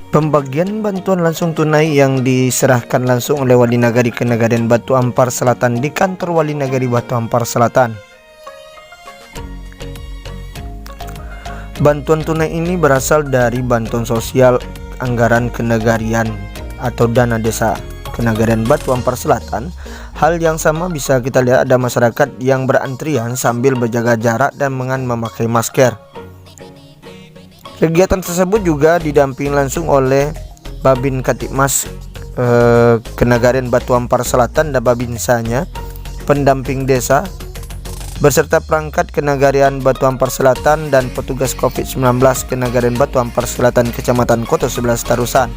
Pembagian bantuan langsung tunai yang diserahkan langsung oleh Wali Nagari Kenagarian Batu Ampar Selatan di kantor Wali Nagari Batu Ampar Selatan. Bantuan tunai ini berasal dari bantuan sosial anggaran kenegarian atau dana desa Kenagarian Batu Ampar Selatan. Hal yang sama bisa kita lihat ada masyarakat yang berantrian sambil berjaga jarak dan memakai masker. Kegiatan tersebut juga didampingi langsung oleh Babin Katipmas Kenagarian Batu Ampar Selatan dan Babinsanya, pendamping desa, beserta perangkat Kenagarian Batu Ampar Selatan dan petugas COVID-19 Kenagarian Batu Ampar Selatan Kecamatan Koto 11 Tarusan.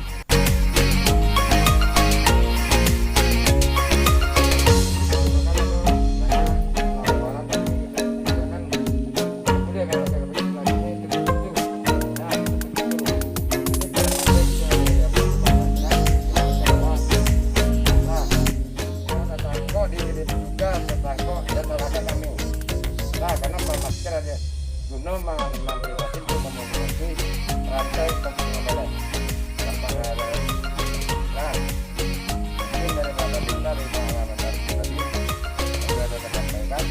Karena masker aja guna mengantisipasi untuk memenuhi rantai pengelolaan. Nah, ini dari kata kita dari pengalaman tadi sudah ada sampaikan.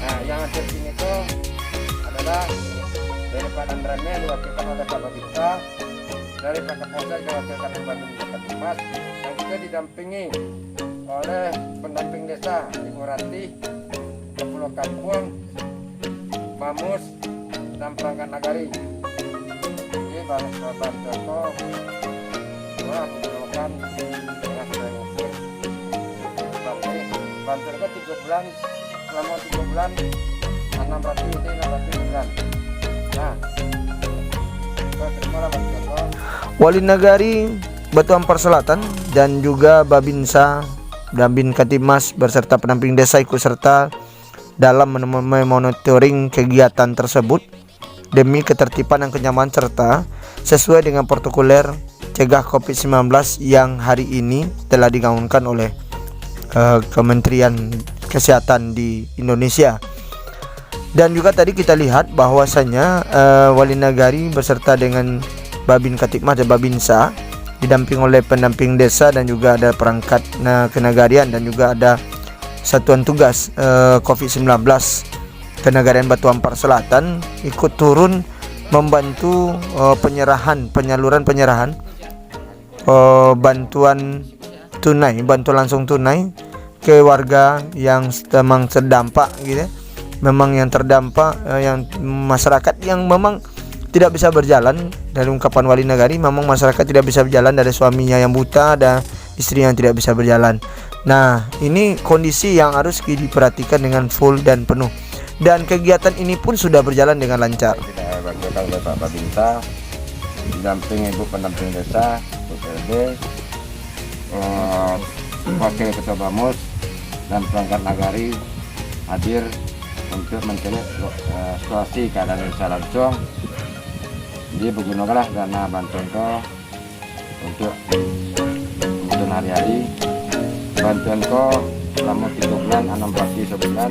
Nah, yang ada di sini itu adalah dari Pak Andremnya diwakilkan oleh Pak Babinsa, dari Pak Kapolsek diwakilkan oleh Pak Kapolsek, yang juga didampingi oleh pendamping desa Ibu Rati, Kepulauan Kampung, Mamus, dan perangkat nagari. Ini bantuan contoh dua pengelolaan dengan sedang musik. Bantuan ke 3 bulan, selama 3 bulan 600 itu 600 bulan. Nah, terimalah bantuan contoh. Wali Nagari Batu Ampar Selatan dan juga Babinsa Babin Katipmas beserta pendamping desa ikut serta dalam memonitoring kegiatan tersebut demi ketertiban dan kenyamanan serta sesuai dengan protokoler cegah COVID-19 yang hari ini telah digaungkan oleh Kementerian Kesehatan di Indonesia. Dan juga tadi kita lihat bahwasanya Wali Nagari beserta dengan Babin Katipmas dan Babinsa didamping oleh pendamping desa dan juga ada perangkat kenagarian dan juga ada satuan tugas COVID-19 Kenagarian Batu Ampar Selatan ikut turun membantu penyaluran bantuan tunai, bantuan langsung tunai ke warga yang memang terdampak gitu. Memang yang terdampak yang masyarakat yang memang tidak bisa berjalan. Dari ungkapan Wali Nagari, memang masyarakat tidak bisa berjalan, dari suaminya yang buta dan istri yang tidak bisa berjalan. Nah, ini kondisi yang harus diperhatikan dengan full dan penuh. Dan kegiatan ini pun sudah berjalan dengan lancar. Kita bantukan oleh Pak Babinsa, didampingi Ibu pendamping desa, PLD, Wakil Ketua Bamus, dan perangkat nagari hadir untuk mencari situasi keadaan desa langsung. Jadi menggunakanlah dana bantuan ko untuk kebutuhan hari-hari. Bantuan ko selama 3 bulan 6 sebulan.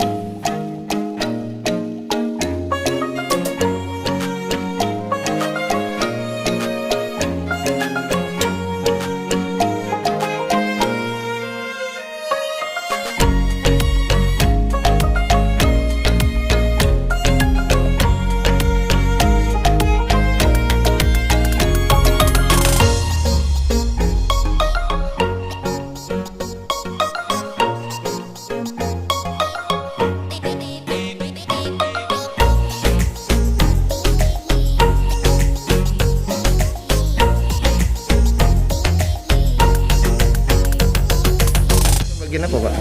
Bagian apa, Pak?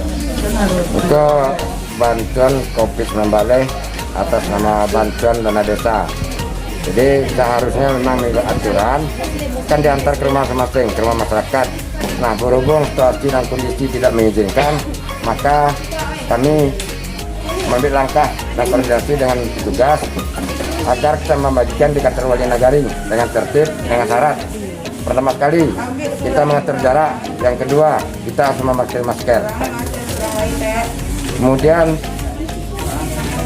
Untuk bantuan COVID-19 atas nama bantuan dana desa. Jadi seharusnya memang mengikut aturan kan diantar ke rumah masing-masing, ke rumah masyarakat. Nah, berhubung situasi dan kondisi tidak mengizinkan, maka kami mengambil langkah dan koordinasi dengan petugas agar kita membagikan di kantor Wali Nagari dengan tertib, dengan syarat. Pertama kali kita mengatur jarak, yang kedua kita harus memakai masker. Kemudian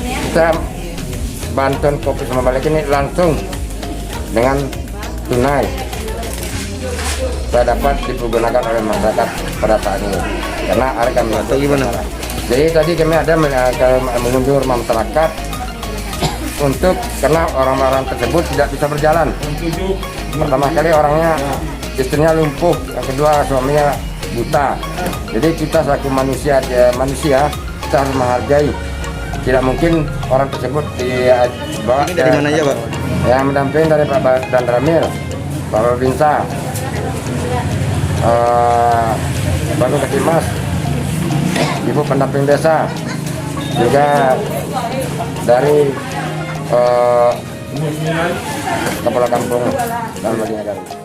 kita bantuan Covid 19 balik ini langsung dengan tunai saya dapat dipergunakan oleh masyarakat pada saat ini karena ada kami Atau gimana? jadi tadi kami ada mengunjungi rumah masyarakat untuk karena orang-orang tersebut tidak bisa berjalan. Pertama kali orangnya istrinya lumpuh, yang kedua suaminya buta. Jadi kita selaku manusia kita harus menghargai. Tidak mungkin orang tersebut dibawa. Ini dari mana aja, Pak? Yang mendampingi dari Pak Dan Ramil, Pak Robinsa, Baru Ketimas, Ibu pendamping desa, juga dari Kepala Kampung dan Madinah Garu.